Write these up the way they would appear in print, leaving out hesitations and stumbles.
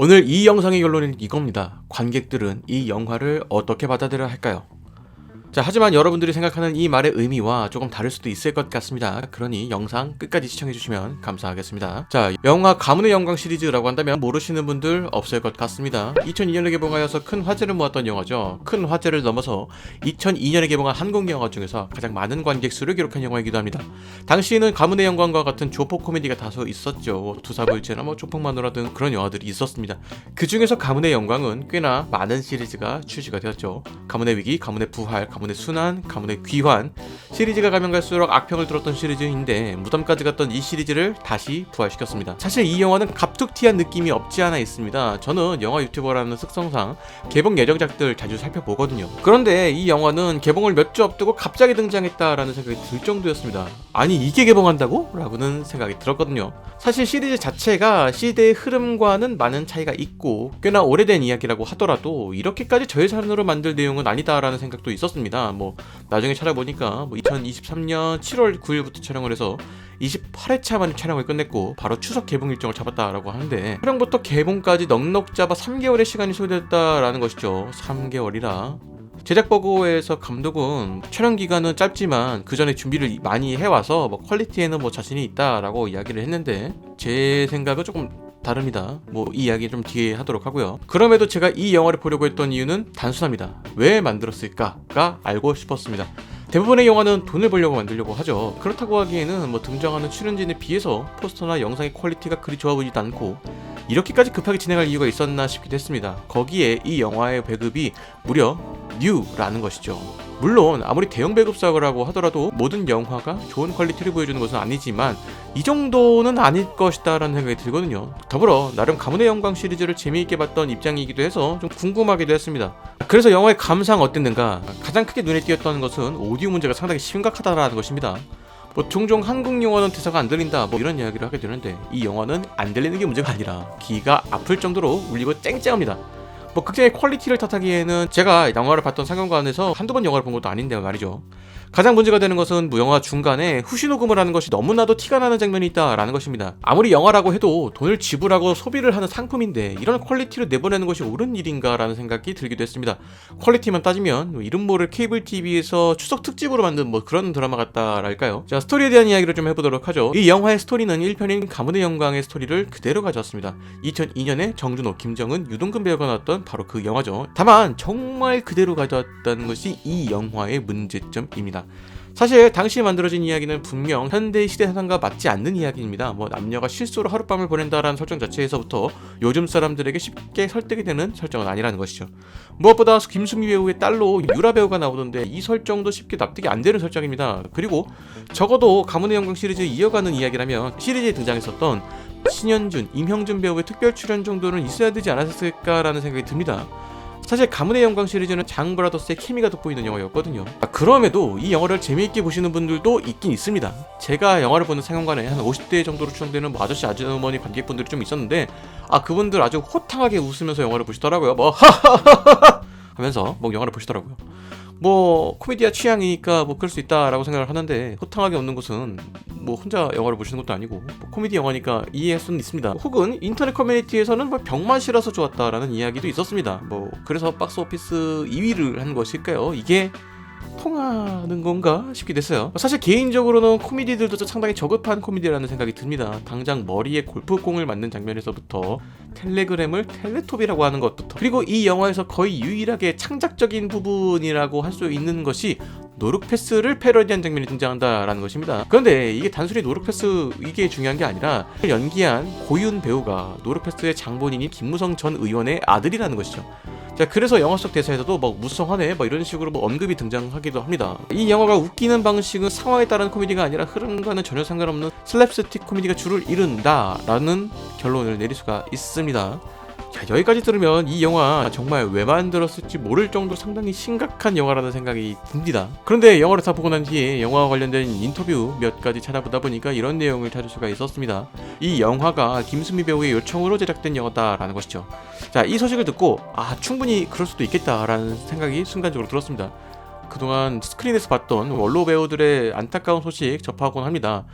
오늘 이 영상의 결론은 이겁니다. 관객들은 이 영화를 어떻게 받아들여야 할까요? 자, 하지만 여러분들이 생각하는 이 말의 의미와 조금 다를 수도 있을 것 같습니다. 그러니 영상 끝까지 시청해주시면 감사하겠습니다. 자, 영화 가문의 영광 시리즈라고 한다면 모르시는 분들 없을 것 같습니다. 2002년에 개봉하여서 큰 화제를 모았던 영화죠. 큰 화제를 넘어서 2002년에 개봉한 한국 영화 중에서 가장 많은 관객 수를 기록한 영화이기도 합니다. 당시에는 가문의 영광과 같은 조폭 코미디가 다소 있었죠. 투사불체나 조폭마누라 등 그런 영화들이 있었습니다. 그 중에서 가문의 영광은 꽤나 많은 시리즈가 출시가 되었죠. 가문의 위기, 가문의 부활, 가문의 순환, 가문의 귀환, 시리즈가 가면 갈수록 악평을 들었던 시리즈인데 무덤까지 갔던 이 시리즈를 다시 부활시켰습니다. 사실 이 영화는 갑툭튀한 느낌이 없지 않아 있습니다. 저는 영화 유튜버라는 특성상 개봉 예정작들 자주 살펴보거든요. 그런데 이 영화는 개봉을 몇 주 앞두고 갑자기 등장했다라는 생각이 들 정도였습니다. 아니, 이게 개봉한다고? 라고는 생각이 들었거든요. 사실 시리즈 자체가 시대의 흐름과는 많은 차이가 있고 꽤나 오래된 이야기라고 하더라도 이렇게까지 저예산으로 만들 내용은 아니다라는 생각도 있었습니다. 나중에 찾아보니까 2023년 7월 9일부터 촬영을 해서 28회차 만에 촬영을 끝냈고 바로 추석 개봉 일정을 잡았다라고 하는데, 촬영부터 개봉까지 넉넉 잡아 3개월의 시간이 소요됐다라는 것이죠. 3개월이라. 제작 보고에서 감독은 촬영 기간은 짧지만 그 전에 준비를 많이 해와서 퀄리티에는 자신이 있다라고 이야기를 했는데, 제 생각은 조금 다릅니다. 이 이야기 좀 뒤에 하도록 하고요. 그럼에도 제가 이 영화를 보려고 했던 이유는 단순합니다. 왜 만들었을까가 알고 싶었습니다. 대부분의 영화는 돈을 벌려고 만들려고 하죠. 그렇다고 하기에는 등장하는 출연진에 비해서 포스터나 영상의 퀄리티가 그리 좋아 보이지도 않고 이렇게까지 급하게 진행할 이유가 있었나 싶기도 했습니다. 거기에 이 영화의 배급이 무려 뉴라는 것이죠. 물론 아무리 대형 배급사라고 하더라도 모든 영화가 좋은 퀄리티를 보여주는 것은 아니지만 이 정도는 아닐 것이다 라는 생각이 들거든요. 더불어 나름 가문의 영광 시리즈를 재미있게 봤던 입장이기도 해서 좀 궁금하기도 했습니다. 그래서 영화의 감상 어땠는가? 가장 크게 눈에 띄었던 것은 오디오 문제가 상당히 심각하다라는 것입니다. 종종 한국 영화는 대사가 안 들린다 이런 이야기를 하게 되는데, 이 영화는 안 들리는 게 문제가 아니라 귀가 아플 정도로 울리고 쨍쨍합니다. 극장의 퀄리티를 탓하기에는 제가 영화를 봤던 상영관에서 한두 번 영화를 본 것도 아닌데 말이죠. 가장 문제가 되는 것은 영화 중간에 후시 녹음을 하는 것이 너무나도 티가 나는 장면이 있다라는 것입니다. 아무리 영화라고 해도 돈을 지불하고 소비를 하는 상품인데 이런 퀄리티를 내보내는 것이 옳은 일인가라는 생각이 들기도 했습니다. 퀄리티만 따지면 이름 모를 케이블 TV에서 추석 특집으로 만든 그런 드라마 같다랄까요. 자, 스토리에 대한 이야기를 좀 해보도록 하죠. 이 영화의 스토리는 1편인 가문의 영광의 스토리를 그대로 가져왔습니다. 2002년에 정준호, 김정은, 유동근 배우가 나왔던 바로 그 영화죠. 다만 정말 그대로 가져왔다는 것이 이 영화의 문제점입니다. 사실 당시 만들어진 이야기는 분명 현대 시대 사상과 맞지 않는 이야기입니다. 남녀가 실수로 하룻밤을 보낸다라는 설정 자체에서부터 요즘 사람들에게 쉽게 설득이 되는 설정은 아니라는 것이죠. 무엇보다 김수미 배우의 딸로 유라 배우가 나오던데 이 설정도 쉽게 납득이 안 되는 설정입니다. 그리고 적어도 가문의 영광 시리즈 이어가는 이야기라면 시리즈에 등장했었던 신현준, 임형준 배우의 특별 출연 정도는 있어야 되지 않았을까라는 생각이 듭니다. 사실 가문의 영광 시리즈는 장 브라더스의 케미가 돋보이는 영화였거든요. 그럼에도 이 영화를 재미있게 보시는 분들도 있긴 있습니다. 제가 영화를 보는 상영관에 한 50대 정도로 추정되는 아저씨 아주머니 관객분들이 좀 있었는데, 그분들 아주 호탕하게 웃으면서 영화를 보시더라고요. 하면서 영화를 보시더라고요. 코미디아 취향이니까 그럴 수 있다라고 생각을 하는데, 호탕하게 웃는 것은 혼자 영화를 보시는 것도 아니고 코미디 영화니까 이해할 수는 있습니다. 혹은 인터넷 커뮤니티에서는 병맛이라서 좋았다라는 이야기도 있었습니다. 그래서 박스오피스 2위를 한 것일까요? 이게 통하는 건가 싶기도 했어요. 사실 개인적으로는 코미디들도 상당히 저급한 코미디라는 생각이 듭니다. 당장 머리에 골프공을 맞는 장면에서부터 텔레그램을 텔레톱이라고 하는 것부터, 그리고 이 영화에서 거의 유일하게 창작적인 부분이라고 할 수 있는 것이 노룩패스를 패러디한 장면이 등장한다라는 것입니다. 그런데 이게 단순히 노룩패스 이게 중요한 게 아니라 연기한 고윤 배우가 노룩패스의 장본인인 김무성 전 의원의 아들이라는 것이죠. 자, 그래서 영화 속 대사에서도 무성하네 이런 식으로 언급이 등장하기도 합니다. 이 영화가 웃기는 방식은 상황에 따른 코미디가 아니라 흐름과는 전혀 상관없는 슬랩스틱 코미디가 주를 이룬다라는 결론을 내릴 수가 있습니다. 자, 여기까지 들으면 이 영화 정말 왜 만들었을지 모를 정도로 상당히 심각한 영화라는 생각이 듭니다. 그런데 영화를 다 보고 난 뒤에 영화와 관련된 인터뷰 몇 가지 찾아보다 보니까 이런 내용을 찾을 수가 있었습니다. 이 영화가 김수미 배우의 요청으로 제작된 영화다라는 것이죠. 자, 이 소식을 듣고 충분히 그럴 수도 있겠다라는 생각이 순간적으로 들었습니다. 그동안 스크린에서 봤던 원로 배우들의 안타까운 소식 접하곤 합니다.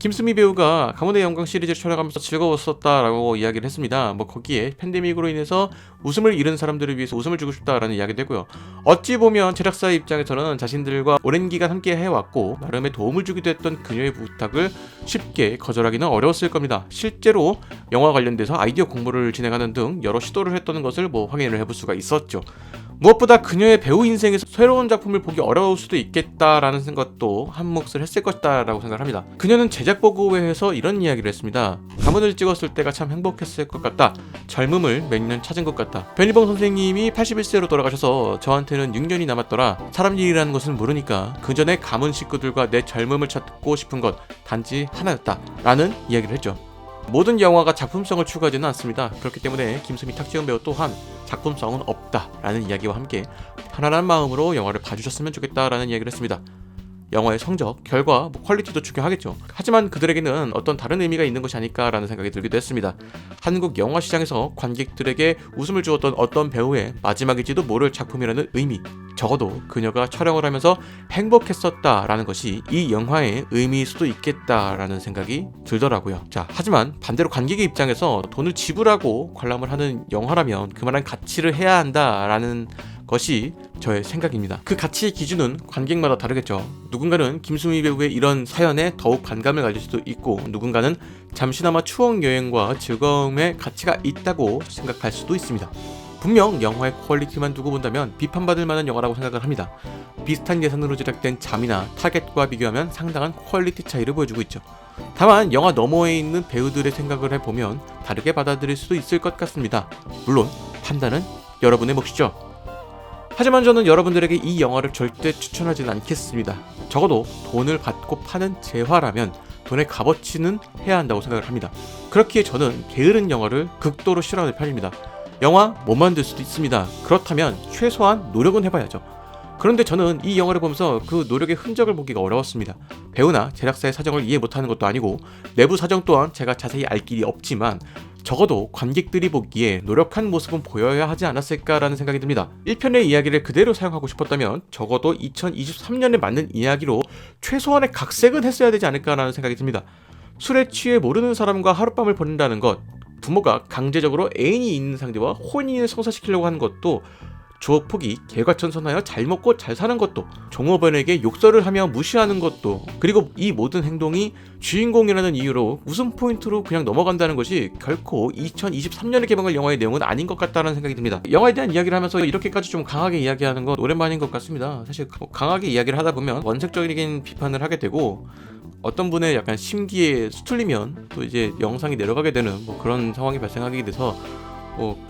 김수미 배우가 가문의 영광 시리즈를 촬영하면서 즐거웠었다라고 이야기를 했습니다. 뭐 거기에 팬데믹으로 인해서 웃음을 잃은 사람들을 위해서 웃음을 주고 싶다라는 이야기도 했고요. 어찌 보면 제작사의 입장에서는 자신들과 오랜 기간 함께 해왔고 나름의 도움을 주기도 했던 그녀의 부탁을 쉽게 거절하기는 어려웠을 겁니다. 실제로 영화 관련돼서 아이디어 공모를 진행하는 등 여러 시도를 했던 것을 확인을 해볼 수가 있었죠. 무엇보다 그녀의 배우 인생에서 새로운 작품을 보기 어려울 수도 있겠다라는 것도 한몫을 했을 것이다 라고 생각을 합니다. 그녀는 제작 보고회에서 이런 이야기를 했습니다. 가문을 찍었을 때가 참 행복했을 것 같다. 젊음을 몇 년 찾은 것 같다. 변희봉 선생님이 81세로 돌아가셔서 저한테는 6년이 남았더라. 사람 일이라는 것은 모르니까 그 전에 가문 식구들과 내 젊음을 찾고 싶은 것 단지 하나였다 라는 이야기를 했죠. 모든 영화가 작품성을 추구하지는 않습니다. 그렇기 때문에 김수미 탁지훈 배우 또한 작품성은 없다라는 이야기와 함께 편안한 마음으로 영화를 봐주셨으면 좋겠다라는 이야기를 했습니다. 영화의 성적, 결과, 퀄리티도 중요하겠죠. 하지만 그들에게는 어떤 다른 의미가 있는 것이 아닐까라는 생각이 들기도 했습니다. 한국 영화 시장에서 관객들에게 웃음을 주었던 어떤 배우의 마지막일지도 모를 작품이라는 의미, 적어도 그녀가 촬영을 하면서 행복했었다라는 것이 이 영화의 의미일 수도 있겠다라는 생각이 들더라고요. 자, 하지만 반대로 관객의 입장에서 돈을 지불하고 관람을 하는 영화라면 그만한 가치를 해야 한다라는 것이 저의 생각입니다. 그 가치의 기준은 관객마다 다르겠죠. 누군가는 김수미 배우의 이런 사연에 더욱 반감을 가질 수도 있고 누군가는 잠시나마 추억 여행과 즐거움의 가치가 있다고 생각할 수도 있습니다. 분명 영화의 퀄리티만 두고 본다면 비판받을 만한 영화라고 생각을 합니다. 비슷한 예산으로 제작된 잠이나 타겟과 비교하면 상당한 퀄리티 차이를 보여주고 있죠. 다만 영화 너머에 있는 배우들의 생각을 해보면 다르게 받아들일 수도 있을 것 같습니다. 물론 판단은 여러분의 몫이죠. 하지만 저는 여러분들에게 이 영화를 절대 추천하지는 않겠습니다. 적어도 돈을 받고 파는 재화라면 돈의 값어치는 해야 한다고 생각을 합니다. 그렇기에 저는 게으른 영화를 극도로 싫어하는 편입니다. 영화 못 만들 수도 있습니다. 그렇다면 최소한 노력은 해봐야죠. 그런데 저는 이 영화를 보면서 그 노력의 흔적을 보기가 어려웠습니다. 배우나 제작사의 사정을 이해 못하는 것도 아니고 내부 사정 또한 제가 자세히 알 길이 없지만 적어도 관객들이 보기에 노력한 모습은 보여야 하지 않았을까라는 생각이 듭니다. 1편의 이야기를 그대로 사용하고 싶었다면 적어도 2023년에 맞는 이야기로 최소한의 각색은 했어야 되지 않을까라는 생각이 듭니다. 술에 취해 모르는 사람과 하룻밤을 보낸다는 것, 부모가 강제적으로 애인이 있는 상대와 혼인을 성사시키려고 하는 것도, 조폭이 개과천선하여 잘 먹고 잘 사는 것도, 종업원에게 욕설을 하며 무시하는 것도, 그리고 이 모든 행동이 주인공이라는 이유로 웃음 포인트로 그냥 넘어간다는 것이 결코 2023년에 개봉할 영화의 내용은 아닌 것 같다는 생각이 듭니다. 영화에 대한 이야기를 하면서 이렇게까지 좀 강하게 이야기하는 건 오랜만인 것 같습니다. 사실 강하게 이야기를 하다 보면 원색적인 비판을 하게 되고 어떤 분의 약간 심기에 수틀리면 또 이제 영상이 내려가게 되는 그런 상황이 발생하게 돼서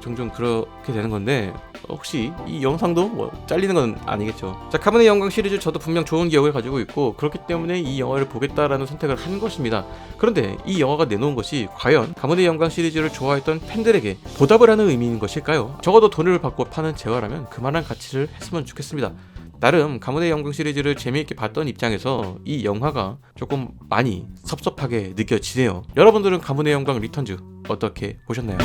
종종 그렇게 되는 건데 혹시 이 영상도 잘리는 건 아니겠죠. 자, 가문의 영광 시리즈 저도 분명 좋은 기억을 가지고 있고 그렇기 때문에 이 영화를 보겠다라는 선택을 한 것입니다. 그런데 이 영화가 내놓은 것이 과연 가문의 영광 시리즈를 좋아했던 팬들에게 보답을 하는 의미인 것일까요? 적어도 돈을 받고 파는 재화라면 그만한 가치를 했으면 좋겠습니다. 나름 가문의 영광 시리즈를 재미있게 봤던 입장에서 이 영화가 조금 많이 섭섭하게 느껴지네요. 여러분들은 가문의 영광 리턴즈 어떻게 보셨나요?